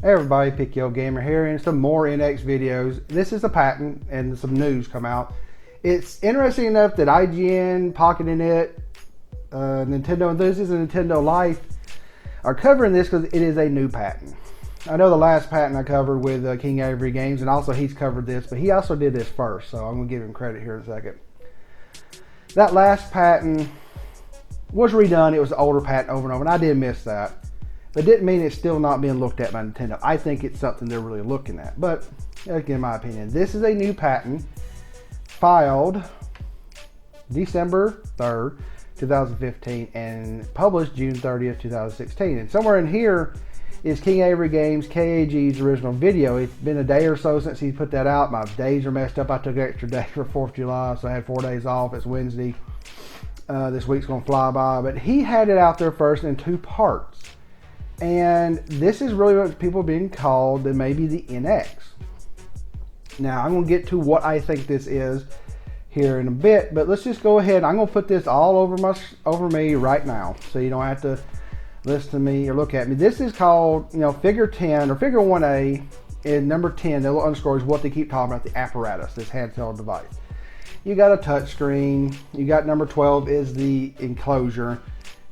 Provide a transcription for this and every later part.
Hey everybody, Pick Gamer here, and some more NX videos. This is a patent and some news come out. It's interesting enough that IGN, Pocketing It, Nintendo Enthusiasts, and Nintendo Life are covering this because it is a new patent. I know the last patent I covered with King Avery Games, and also he's covered this, but he also did this first, so I'm going to give him credit here in a second. That last patent was redone. It was an older patent over and over, and I did miss that. But didn't mean it's still not being looked at by Nintendo. I think it's something they're really looking at. But again, in my opinion, this is a new patent filed December 3rd, 2015 and published June 30th, 2016. And somewhere in here is King Avery Games, KAG's original video. It's been a day or so since he put that out. My days are messed up. I took an extra day for 4th of July, so I had 4 days off. It's Wednesday. This week's going to fly by. But he had it out there first in 2 parts. And this is really what people are being called the maybe the NX. Now I'm going to get to what I think this is here in a bit, but let's just go ahead. I'm going to put this all over me right now, so you don't have to listen to me or look at me. This is called, Figure 10 or Figure 1A, and number 10. The little underscore is what they keep talking about, the apparatus, this handheld device. You got a touch screen. You got number 12 is the enclosure,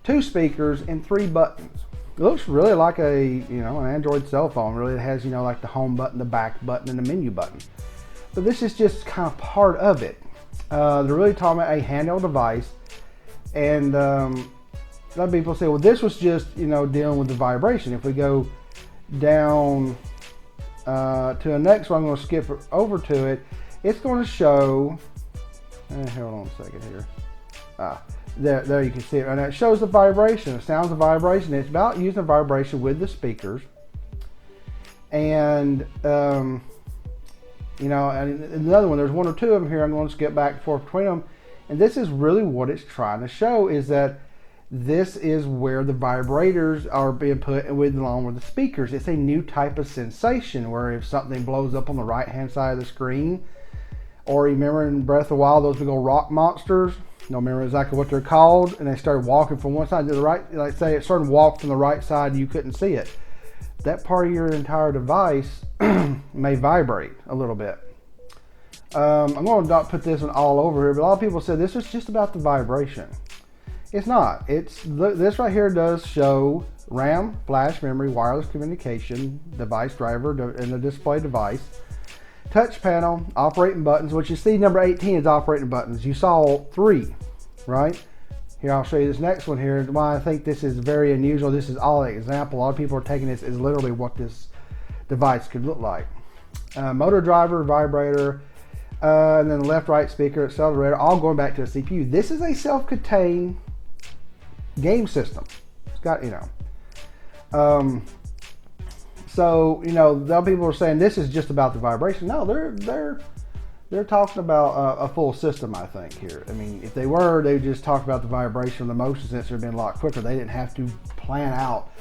2 speakers, and 3 buttons. It looks really like an Android cell phone. Really, it has, like the home button, the back button, and the menu button. But this is just kind of part of it. They're really talking about a handheld device. And a lot of people say, well, this was just, dealing with the vibration. If we go down to the next one, I'm going to skip over to it. It's going to show, hold on a second here. There you can see it, and it shows the vibration. It sounds the vibration. It's about using the vibration with the speakers, and and another one. There's 1 or 2 of them here. I'm going to skip back and forth between them, and this is really what it's trying to show is that this is where the vibrators are being put along with the speakers. It's a new type of sensation where if something blows up on the right hand side of the screen, or remember in Breath of the Wild those big old rock monsters. I don't remember exactly what they're called, and they started walking from one side to the right. Like say it started to walk from the right side and you couldn't see it. That part of your entire device may vibrate a little bit. I'm going to put this one all over here, but a lot of people say this is just about the vibration. It's not. This right here does show RAM, flash memory, wireless communication, device driver, and the display device. Touch panel, operating buttons, which you see number 18 is operating buttons. You saw 3, right? Here, I'll show you this next one here. Why I think this is very unusual. This is all an example. A lot of people are taking this as literally what this device could look like. Motor driver, vibrator, and then left, right speaker, accelerator, all going back to a CPU. This is a self-contained game system. It's got, So, some people are saying this is just about the vibration. No, they're talking about a full system, I think, here. I mean, if they were, they would just talk about the vibration of the motion sensor being a lot quicker. They didn't have to plan out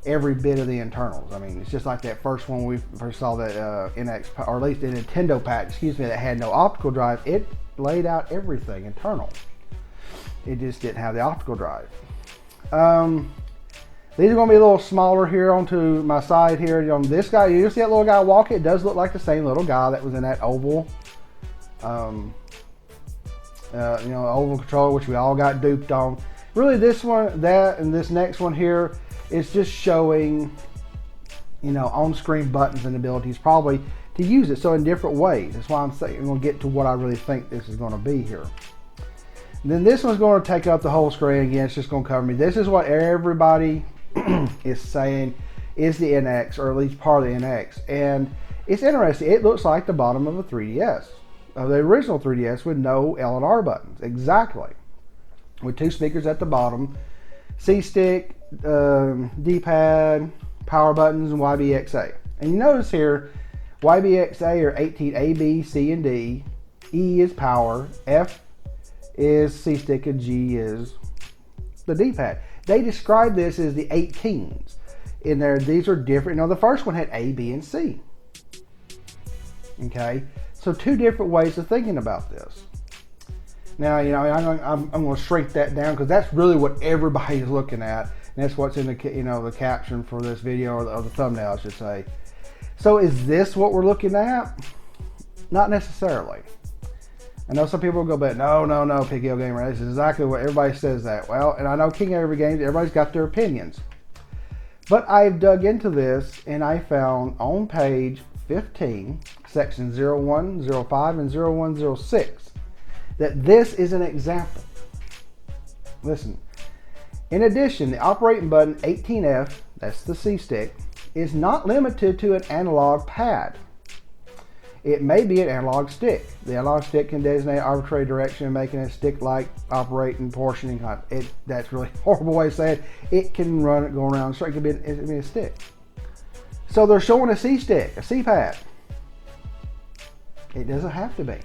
every bit of the internals. I mean, it's just like that first one we first saw that NX, or at least a Nintendo patent, that had no optical drive. It laid out everything internal. It just didn't have the optical drive. These are going to be a little smaller here onto my side here. This guy, you see that little guy walking? It does look like the same little guy that was in that oval, oval controller, which we all got duped on. Really, this one, that, and this next one here is just showing, on-screen buttons and abilities probably to use it. So in different ways. That's why I'm saying I'm going to get to what I really think this is going to be here. And then this one's going to take up the whole screen again. It's just going to cover me. This is what everybody is saying is the NX, or at least part of the NX, and it's interesting. It looks like the bottom of a 3DS, of the original 3DS, with no L and R buttons, exactly, with 2 speakers at the bottom, C stick, D-pad, power buttons, and YBXA. And you notice here, YBXA are 18 A, B, C, and D. E is power, F is C stick, and G is the D-pad. They describe this as the 18s. In there, these are different. The first one had A, B, and C. Okay, so 2 different ways of thinking about this. Now, I'm going to shrink that down because that's really what everybody's looking at. And that's what's in the the caption for this video, or the thumbnail, I should say. So is this what we're looking at? Not necessarily. I know some people will go, but no, Piggy Gamer. This is exactly what everybody says that. Well, and I know King Every Games, everybody's got their opinions. But I've dug into this and I found on page 15, section 01, 05, and 0106, that this is an example. Listen. In addition, the operating button 18F, that's the C stick, is not limited to an analog pad. It may be an analog stick. The analog stick can designate arbitrary direction, making a stick-like operating portioning. That's really a horrible way to say it. It can go around straight. It could be a stick. So they're showing a C stick, a C pad. It doesn't have to be.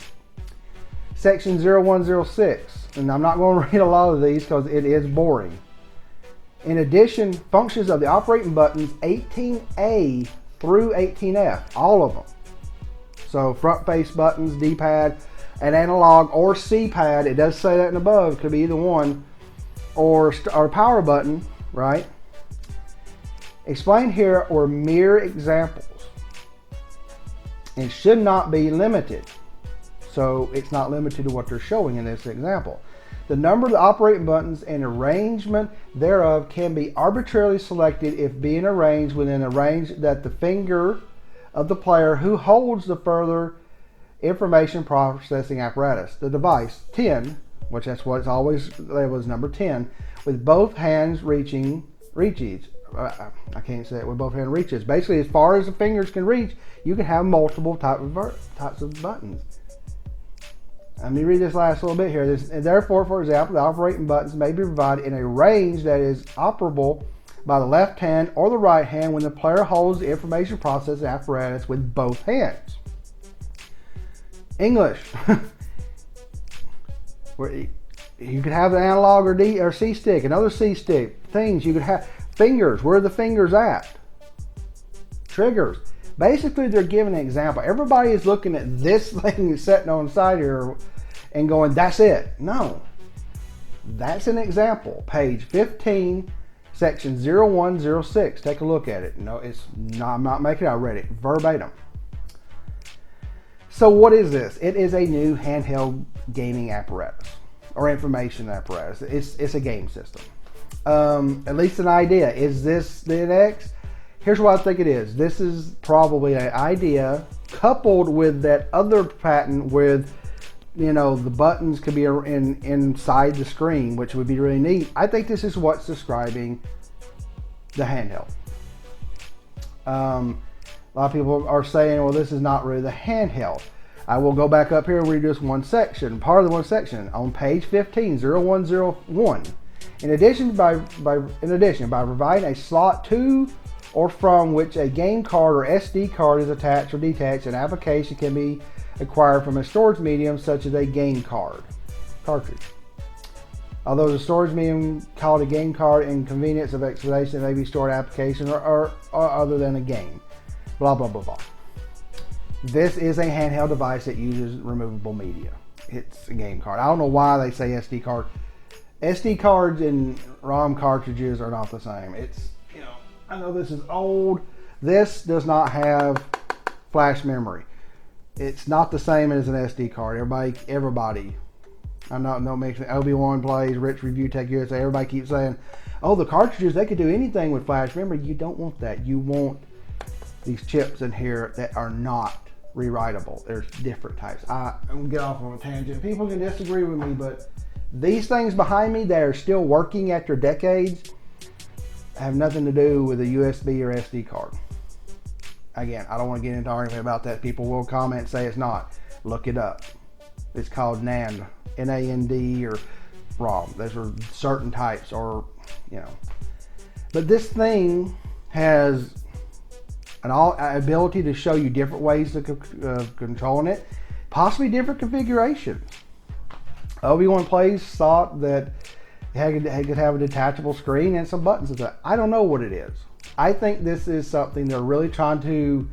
Section 0106, and I'm not going to read a lot of these because it is boring. In addition, functions of the operating buttons 18A through 18F, all of them. So front face buttons, D-pad, an analog or C-pad, it does say that in above, it could be either one, or power button, right? Explained here are mere examples and should not be limited. So it's not limited to what they're showing in this example. The number of the operating buttons and arrangement thereof can be arbitrarily selected if being arranged within a range that the finger of the player who holds the further information processing apparatus. The device 10, which that's what it's always labeled as number 10, with both hands reaches. I can't say it with both hands reaches. Basically, as far as the fingers can reach, you can have multiple types of buttons. Let me read this last little bit here. Therefore, for example, the operating buttons may be provided in a range that is operable by the left hand or the right hand when the player holds the information processing apparatus with both hands. English. Where you could have an analog or D or C stick, another C stick. Things you could have. Fingers. Where are the fingers at? Triggers. Basically, they're giving an example. Everybody is looking at this thing sitting on the side here and going, that's it. No. That's an example. Page 15, section 0106. Take a look at it. No, I'm not making it. I read it verbatim. So what is this? It is a new handheld gaming apparatus or information apparatus. It's a game system. At least an idea. Is this the NX? Here's what I think it is. This is probably an idea coupled with that other patent with, the buttons could be inside the screen, which would be really neat. I think this is what's describing the handheld. A lot of people are saying, well, this is not really the handheld. I will go back up here and read this one section. Part of the one section on page 15, 0101. In addition, by providing a slot to or from which a game card or SD card is attached or detached, an application can be acquired from a storage medium such as a game cartridge. Although the storage medium called a game card in convenience of explanation, it may be stored application or other than a game. Blah, blah, blah, blah. This is a handheld device that uses removable media. It's a game card. I don't know why they say SD card. SD cards and ROM cartridges are not the same. I know this is old. This does not have flash memory. It's not the same as an SD card. Everybody. I'm not making Obi-Wan Plays, Rich Review Tech USA. Everybody keeps saying, oh, the cartridges, they could do anything with flash memory. You don't want that. You want these chips in here that are not rewritable. There's different types. I'm going to get off on a tangent. People can disagree with me, but these things behind me that are still working after decades have nothing to do with a USB or SD card. Again, I don't want to get into argument about that. People will comment and say it's not. Look it up. It's called NAND, N-A-N-D, or ROM. Those are certain types, or But this thing has an ability to show you different ways of controlling it, possibly different configurations. Obi-Wan Plays thought that it could have a detachable screen and some buttons and stuff. I don't know what it is. I think this is something they're really trying to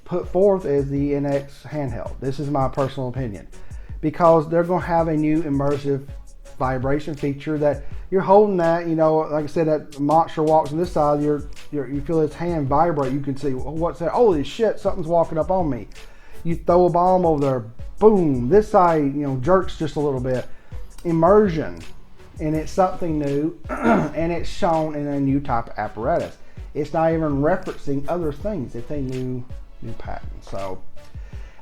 put forth as the NX handheld. This is my personal opinion, because they're going to have a new immersive vibration feature that you're holding that, like I said, that monster walks on this side, you feel its hand vibrate. You can see, what's that? Holy shit, something's walking up on me. You throw a bomb over there, boom, this side, jerks just a little bit. Immersion, and it's something new, and it's shown in a new type of apparatus. It's not even referencing other things. It's a new patent. So,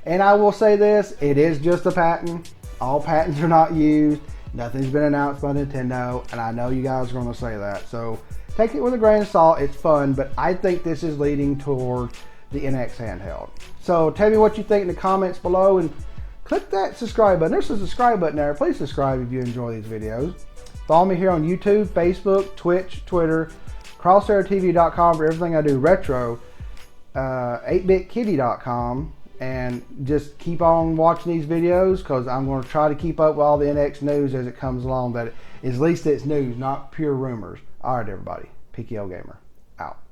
and I will say this, it is just a patent. All patents are not used. Nothing's been announced by Nintendo, and I know you guys are going to say that. So take it with a grain of salt. It's fun, but I think this is leading toward the NX handheld. So tell me what you think in the comments below, and click that subscribe button. There's a subscribe button there. Please subscribe if you enjoy these videos. Follow me here on YouTube, Facebook, Twitch, Twitter, crosshairtv.com for everything I do retro, 8bitkitty.com, and just keep on watching these videos because I'm going to try to keep up with all the NX news as it comes along, that at least it's news, not pure rumors. All right, everybody. PKO Gamer, out.